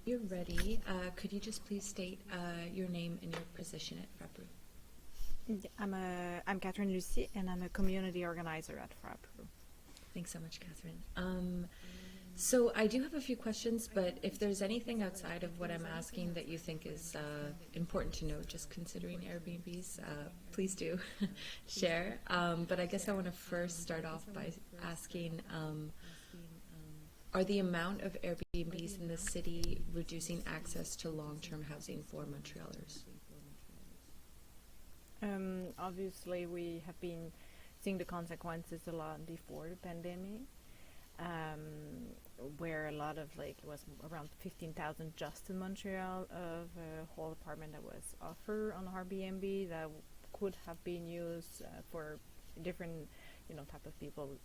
You're ready. Could you just please state your name and your position at FRAPRU? I'm Catherine Lussier, and I'm a community organizer at FRAPRU. Thanks so much, Catherine. So I do have a few questions, but if there's anything outside of what I'm asking that you think is important to know, just considering Airbnbs, please do share. But I guess I want to first start off by asking, are the amount of Airbnbs in the city reducing access to long-term housing for Montrealers? Obviously, we have been seeing the consequences a lot before the pandemic, where a lot of, like, it was around 15,000 just in Montreal of a whole apartment that was offered on Airbnb that could have been used for different, type of people,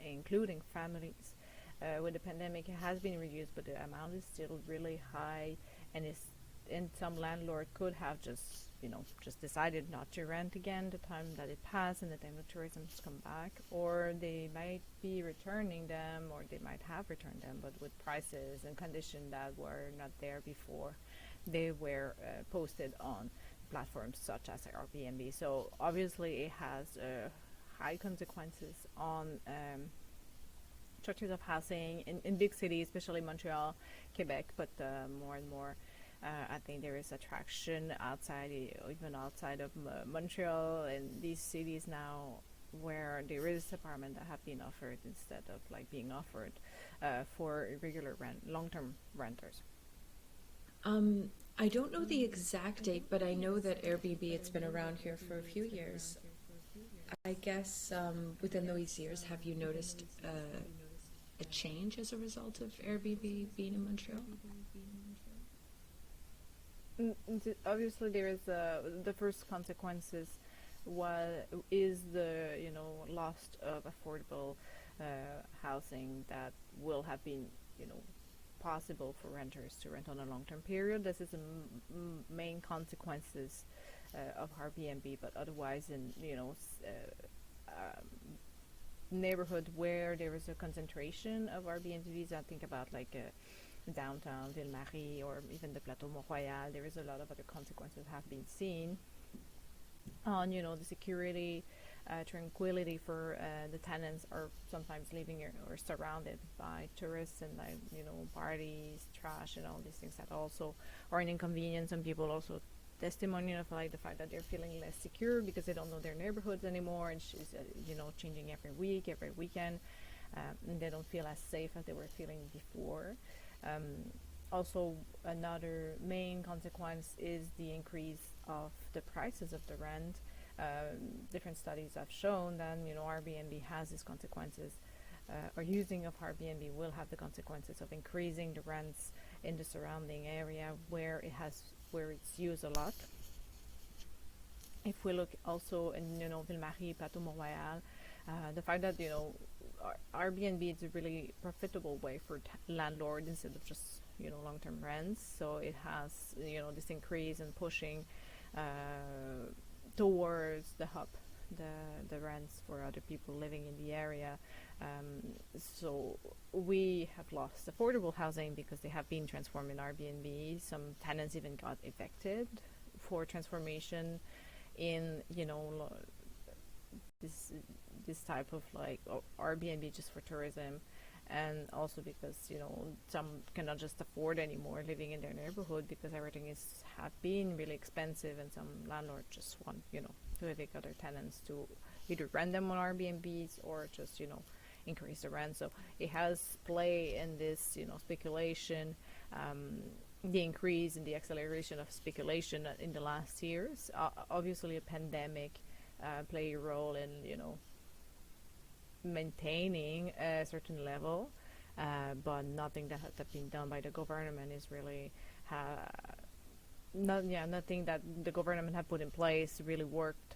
including families. With the pandemic, it has been reduced, but the amount is still really high, and some landlord could have just decided not to rent again the time that it passed and the time the tourism has come back, or they might be returning them, or they might have returned them, but with prices and conditions that were not there before they were posted on platforms such as Airbnb. So obviously it has high consequences on structures of housing in big cities, especially Montreal, Quebec, but more and more I think there is attraction outside, even outside of Montreal and these cities now, where there is apartment that have been offered instead of being offered for regular long-term renters. I don't know the exact date, but I know that Airbnb, it's been around here for a few years. I guess within those years, have you noticed a change as a result of Airbnb being in Montreal? Obviously, there is the first consequences is the loss of affordable housing that will have been possible for renters to rent on a long-term period. This is the main consequences of Airbnb, but otherwise in neighborhood where there is a concentration of Airbnbs, I think about downtown Ville-Marie or even the Plateau Montreal, there is a lot of other consequences have been seen on the security, tranquility for the tenants, are sometimes living or surrounded by tourists and parties, trash, and all these things that also are an inconvenience. Some people also testimony of the fact that they're feeling less secure because they don't know their neighborhoods anymore, and she's changing every week, every weekend, and they don't feel as safe as they were feeling before. Also, another main consequence is the increase of the prices of the rent. Different studies have shown that Airbnb has these consequences, or using of Airbnb will have the consequences of increasing the rents in the surrounding area where it's used a lot. If we look also in Ville-Marie, Plateau Montréal, the fact that Airbnb is a really profitable way for landlords instead of just long-term rents. So it has this increase in pushing towards the hub, the rents for other people living in the area. So we have lost affordable housing because they have been transformed in Airbnb. Some tenants even got evicted for transformation in this type of Airbnb just for tourism, and also because some cannot just afford anymore living in their neighborhood because everything have been really expensive, and some landlords just want to evict other tenants to either rent them on Airbnbs or just increase the rent. So it has play in this speculation, the increase in the acceleration of speculation in the last years. Obviously a pandemic play a role in maintaining a certain level, but nothing that has been done by the government is really nothing that the government have put in place really worked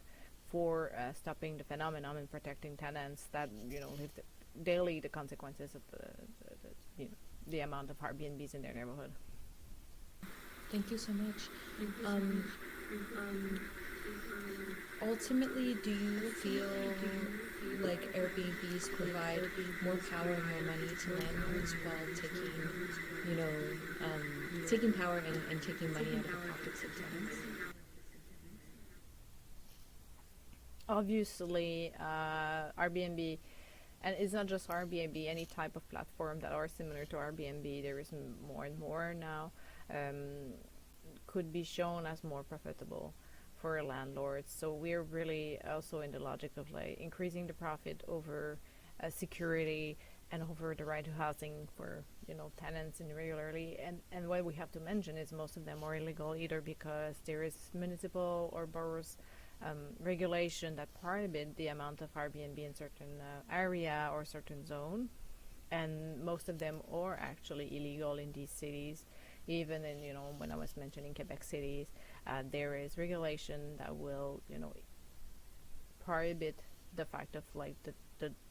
for stopping the phenomenon and protecting tenants that live daily the consequences of the amount of Airbnbs in their neighborhood. Thank you so much. Ultimately, do you feel like Airbnbs provide more power and more money to landlords while taking, taking power and taking money out of the pockets of tenants? Obviously, Airbnb, and it's not just Airbnb, any type of platform that are similar to Airbnb, there is more and more now, could be shown as more profitable for landlords. So we're really also in the logic of like increasing the profit over security and over the right to housing for tenants irregularly. And what we have to mention is most of them are illegal either because there is municipal or boroughs regulation that prohibit the amount of Airbnb in certain area or certain zone, and most of them are actually illegal in these cities. Even in when I was mentioning Quebec cities, there is regulation that will prohibit the fact of like the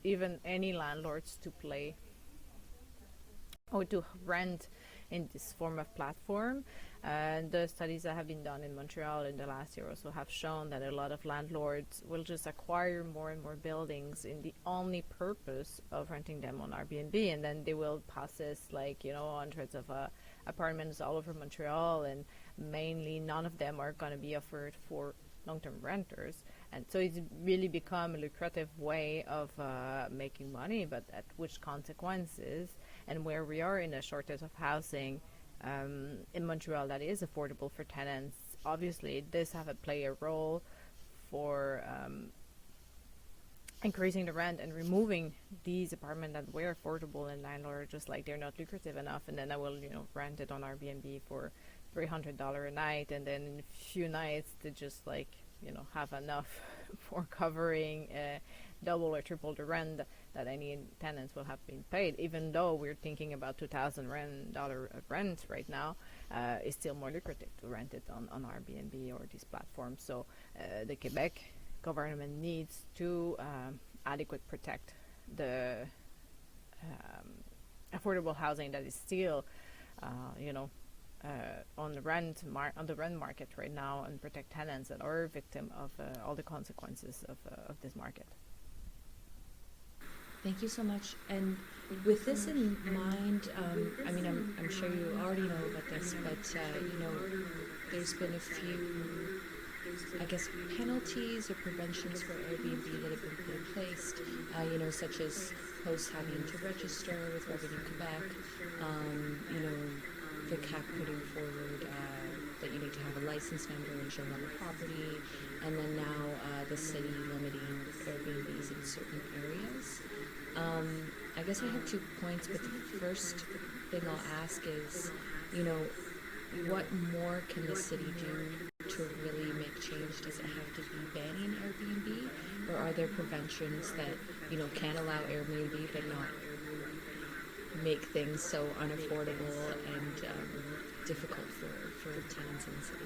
even any landlords to play or to rent in this form of platform. And the studies that have been done in Montreal in the last year also have shown that a lot of landlords will just acquire more and more buildings in the only purpose of renting them on Airbnb, and then they will possess hundreds of apartments all over Montreal, and mainly none of them are going to be offered for long-term renters. And so it's really become a lucrative way of making money, but at which consequences? And where we are in a shortage of housing in Montreal that is affordable for tenants, obviously this have to play a role for increasing the rent and removing these apartments that were affordable, and landlords just like they're not lucrative enough, and then I will rent it on Airbnb for $300 a night, and then in a few nights they just have enough for covering double or triple the rent that any tenants will have been paid. Even though we're thinking about $2,000 rent right now, it's still more lucrative to rent it on Airbnb or these platforms. So the Quebec government needs to adequately protect the affordable housing that is still on the rent market right now, and protect tenants that are victim of all the consequences of this market. Thank you so much. And with this in mind, I'm sure you already know about this, but there's been a few, penalties or preventions for Airbnb that have been put in place, such as hosts having to register with Revenue Quebec, the CAC putting forward that you need to have a license number and shown on the property, and then now the city limiting Airbnbs in certain areas. I guess I have 2 points, but the first thing I'll ask is, what more can the city do to really make change? Does it have to be banning Airbnb, or are there preventions that, can allow Airbnb but not make things so unaffordable and difficult for tenants in the city?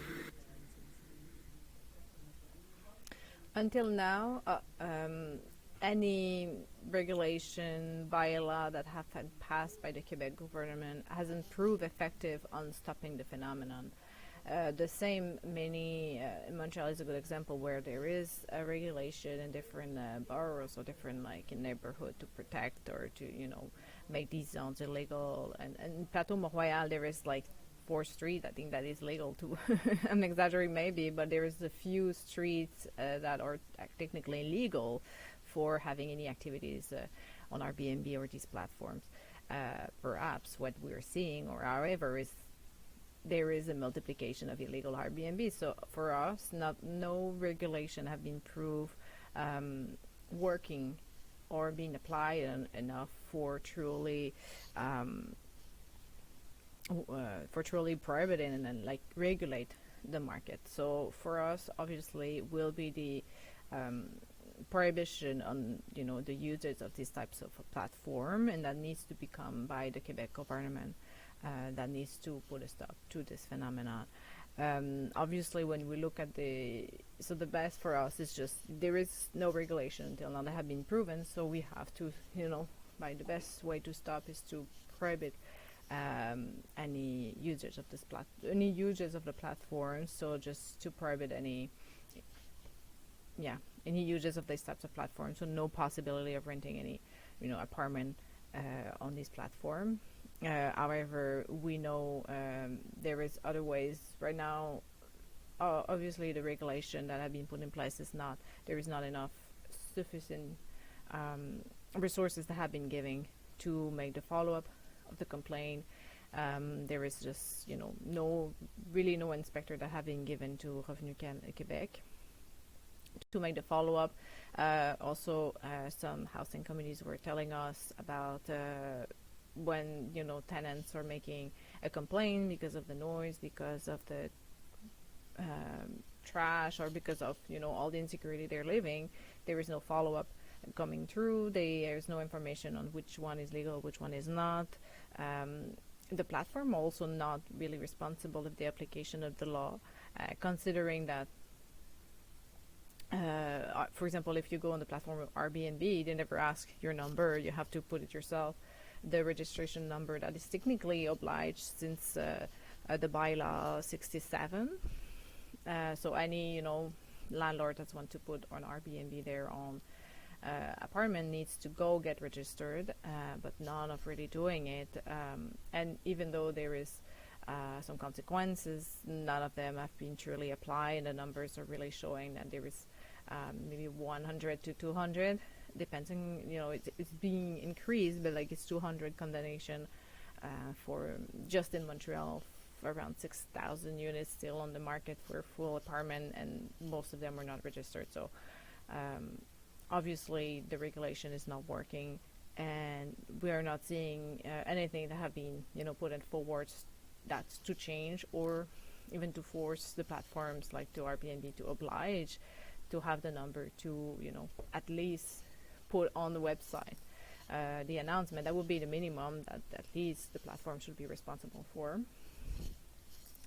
Until now, any regulation bylaw that have been passed by the Quebec government hasn't proved effective on stopping the phenomenon. The same Montreal is a good example where there is a regulation in different boroughs or different neighborhood to protect or to make these zones illegal. And in Plateau Montreal there is 4 streets I think that is legal too. I'm exaggerating maybe, but there is a few streets that are technically illegal for having any activities on Airbnb or these platforms. Perhaps what we're seeing, or however, is there is a multiplication of illegal Airbnb. So for us, no regulation have been proved working or being applied enough for truly prohibiting and then regulate the market. So for us, obviously, will be the prohibition on the usage of these types of platform, and that needs to become by the Quebec government. That needs to put a stop to this phenomenon. Obviously, when we look at the best for us is just there is no regulation until now that have been proven. So we have to, by the best way to stop is to prohibit any usage of the platform. So just to prohibit any uses of these types of platforms. So no possibility of renting any, apartment on this platform. However, we know there is other ways right now. Obviously, the regulation that have been put in place is not, there is not enough sufficient resources that have been given to make the follow-up of the complaint. There is just, no inspector that have been given to Revenu Quebec to make the follow-up. Also, some housing communities were telling us about when tenants are making a complaint because of the noise, because of the trash, or because of all the insecurity they're living. There is no follow-up coming through. There's no information on which one is legal, which one is not. The platform also not really responsible of the application of the law, considering that for example, if you go on the platform of Airbnb, they never ask your number. You have to put it yourself. The registration number that is technically obliged since the bylaw 67. So any landlord that want to put on Airbnb their own apartment needs to go get registered, but none of really doing it. And even though there is some consequences, none of them have been truly applied, and the numbers are really showing that there is maybe 100 to 200, depending, it's being increased, but like it's 200 condemnation for just in Montreal, around 6,000 units still on the market for a full apartment, and most of them are not registered. So obviously the regulation is not working, and we are not seeing anything that have been put in forward that's to change, or even to force the platforms like to Airbnb to oblige to have the number to at least put on the website the announcement. That would be the minimum that at least the platform should be responsible for.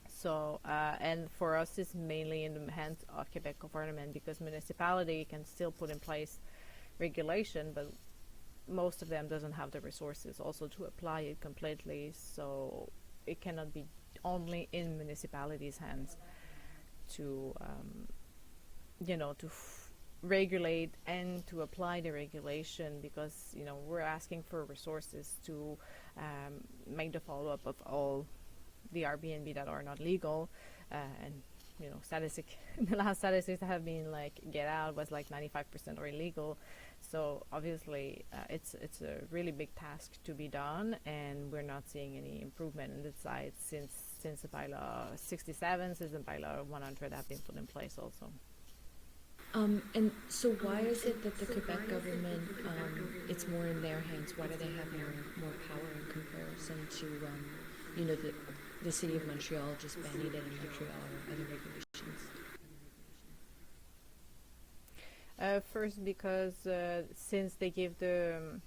So and for us it's mainly in the hands of Quebec government, because municipality can still put in place regulation, but most of them doesn't have the resources also to apply it completely. So it cannot be only in municipalities' hands to regulate and to apply the regulation, because we're asking for resources to make the follow-up of all the Airbnb that are not legal, and the last statistics that have been get out was 95% are illegal. So obviously it's a really big task to be done, and we're not seeing any improvement in this side since the bylaw 67, since the bylaw 100 have been put in place also. And so why is it that the Quebec government, it's more in their hands? Why do they have more power in comparison to, the city of Montreal just banning it in Montreal or other regulations? First, because since they give the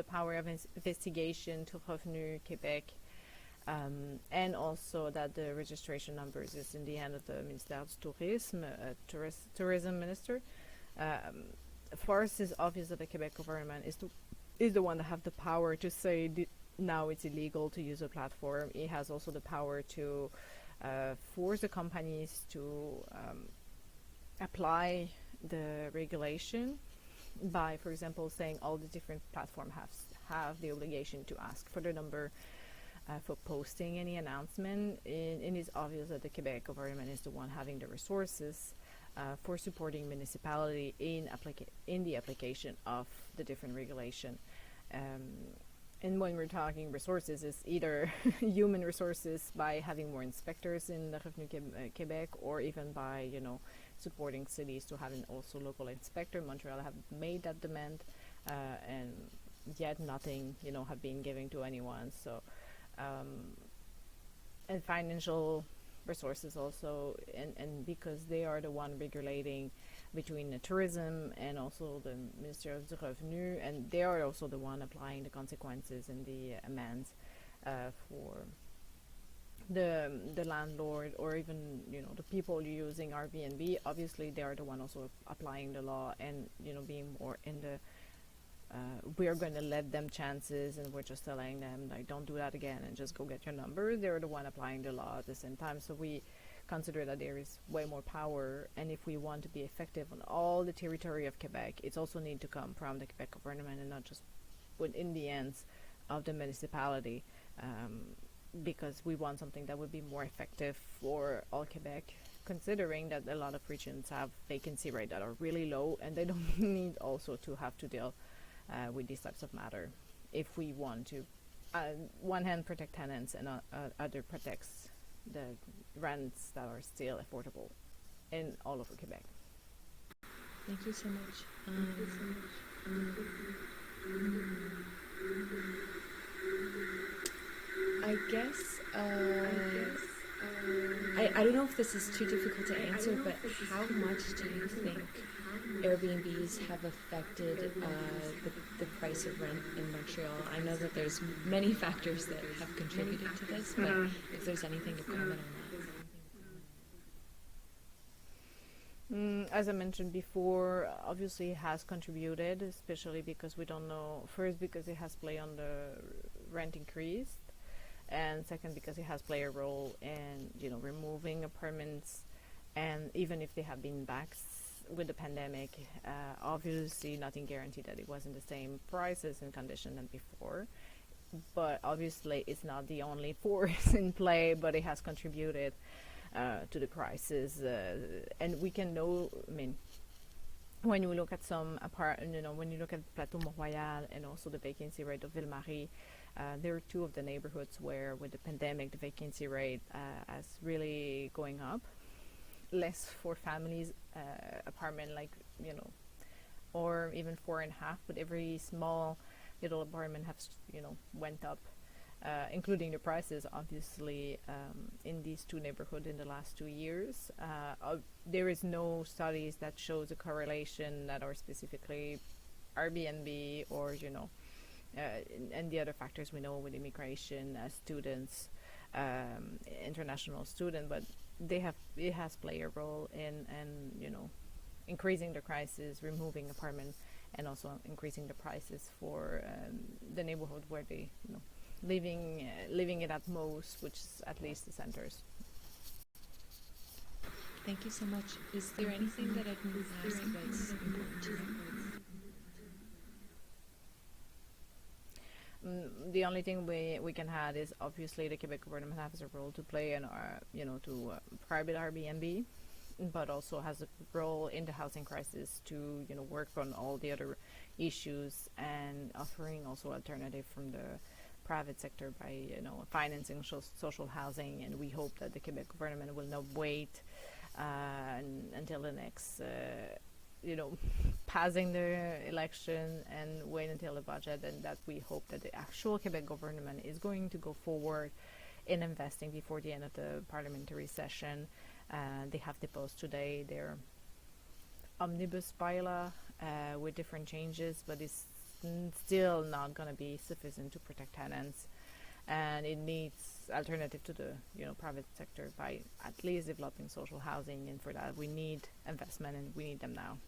power of investigation to Revenu Quebec, and also that the registration numbers is in the hand of the Ministère du Tourisme, tourism minister. For us, it's obvious that the Quebec government is the one that have the power to say now it's illegal to use a platform. It has also the power to force the companies to apply the regulation by, for example, saying all the different platforms have the obligation to ask for the number for posting any announcement. It is obvious that the Quebec government is the one having the resources for supporting municipality in the application of the different regulation. And when we're talking resources, it's either human resources by having more inspectors in the Revenu Quebec, or even by supporting cities to having also local inspector. Montreal have made that demand, and yet nothing have been given to anyone. So and financial resources also, and because they are the one regulating between the tourism and also the Ministère du Revenu, and they are also the one applying the consequences and the amends for the landlord, or even the people using Airbnb. Obviously they are the one also applying the law, and being more in the we are going to let them chances, and we're just telling them don't do that again and just go get your number. They're the one applying the law at the same time. So we consider that there is way more power, and if we want to be effective on all the territory of Quebec, it's also need to come from the Quebec government and not just within the hands of the municipality, because we want something that would be more effective for all Quebec, considering that a lot of regions have vacancy rate that are really low, and they don't need also to have to deal with these types of matter if we want to one hand protect tenants and other protects the rents that are still affordable in all over Quebec. Thank you so much. I guess, I don't know if this is too difficult to answer, but how much do you think Airbnbs have affected the price of rent in Montreal? I know that there's many factors that have contributed to this, but if there's anything to comment on that. As I mentioned before, obviously it has contributed, especially because we don't know, first because it has played on the rent increase, and second because it has played a role in removing apartments, and even if they have been back with the pandemic, obviously nothing guaranteed that it wasn't the same prices and condition than before, but obviously it's not the only force in play, but it has contributed to the crisis, and we can know, when you look at some when you look at Plateau Mont-Royal and also the vacancy rate of Ville-Marie, there are two of the neighborhoods where with the pandemic the vacancy rate is really going up. Less for families apartment, or even 4.5, but every small little apartment has went up, including the prices obviously in these two neighborhoods in the last 2 years. There is no studies that shows a correlation that are specifically Airbnb or and the other factors we know with immigration, students, international student, but it has played a role in increasing the prices, removing apartment, and also increasing the prices for the neighborhood where they living it at most, which is at least the centers. Thank you so much. Is there anything that I can ask that's important to you? The only thing we can add is obviously the Quebec government has a role to play in to private Airbnb, but also has a role in the housing crisis to work on all the other issues and offering also alternative from the private sector by financing social housing. And we hope that the Quebec government will not wait until the next passing the election and wait until the budget, and that we hope that the actual Quebec government is going to go forward in investing before the end of the parliamentary session. They have deposed today their omnibus bylaw with different changes, but it's still not going to be sufficient to protect tenants, and it needs alternative to the private sector by at least developing social housing, and for that we need investment, and we need them now.